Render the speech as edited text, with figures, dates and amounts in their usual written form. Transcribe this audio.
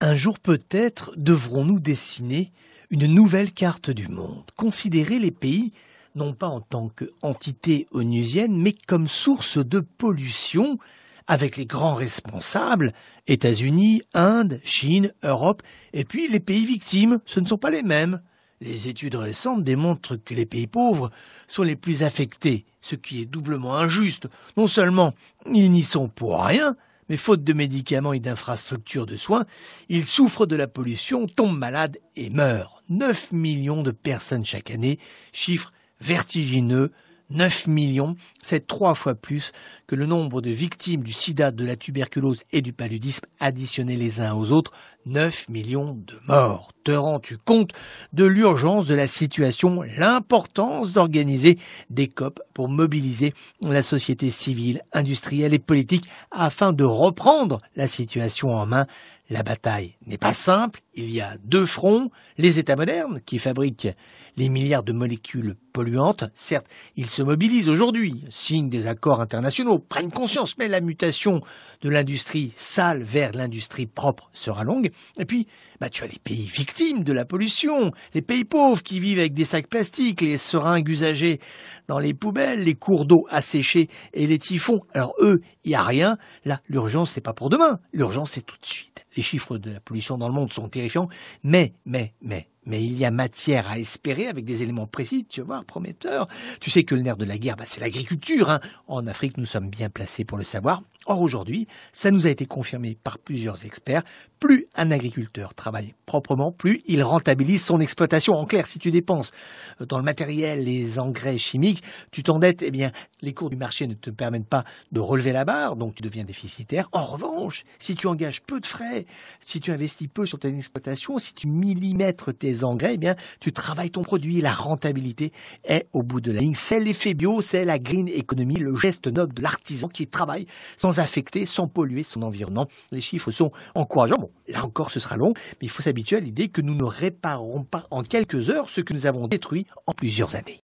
Un jour peut-être devrons-nous dessiner une nouvelle carte du monde, considérer les pays non pas en tant qu'entité onusienne, mais comme source de pollution, avec les grands responsables, États-Unis, Inde, Chine, Europe, et puis les pays victimes, ce ne sont pas les mêmes. Les études récentes démontrent que les pays pauvres sont les plus affectés, ce qui est doublement injuste. Non seulement ils n'y sont pour rien, mais faute de médicaments et d'infrastructures de soins, ils souffrent de la pollution, tombent malades et meurent. 9 millions de personnes chaque année, chiffre vertigineux. 9 millions, c'est 3 fois plus que le nombre de victimes du sida, de la tuberculose et du paludisme additionnés les uns aux autres. 9 millions de morts. Te rends-tu compte de l'urgence de la situation, l'importance d'organiser des COP pour mobiliser la société civile, industrielle et politique afin de reprendre la situation en main? La bataille n'est pas simple, il y a deux fronts, les États modernes qui fabriquent les milliards de molécules polluantes. Certes, ils se mobilisent aujourd'hui, signent des accords internationaux, prennent conscience, mais la mutation de l'industrie sale vers l'industrie propre sera longue. Et puis, tu as les pays victimes de la pollution, les pays pauvres qui vivent avec des sacs plastiques, les seringues usagées dans les poubelles, les cours d'eau asséchés et les typhons. Alors eux, il n'y a rien. Là, l'urgence, c'est pas pour demain. L'urgence, c'est tout de suite. Les chiffres de la pollution dans le monde sont terrifiants, mais il y a matière à espérer avec des éléments précis, tu vas voir, prometteurs. Tu sais que le nerf de la guerre, c'est l'agriculture. En Afrique, nous sommes bien placés pour le savoir. Or, aujourd'hui, ça nous a été confirmé par plusieurs experts. Plus un agriculteur travaille proprement, plus il rentabilise son exploitation. En clair, si tu dépenses dans le matériel, les engrais chimiques, tu t'endettes, les cours du marché ne te permettent pas de relever la barre, donc tu deviens déficitaire. En revanche, si tu engages peu de frais, si tu investis peu sur ton exploitation, si tu millimètres tes engrais, tu travailles ton produit. La rentabilité est au bout de la ligne. C'est l'effet bio, c'est la green economy, le geste noble de l'artisan qui travaille sans affecter, sans polluer son environnement. Les chiffres sont encourageants. Bon, là encore, ce sera long, mais il faut s'habituer à l'idée que nous ne réparerons pas en quelques heures ce que nous avons détruit en plusieurs années.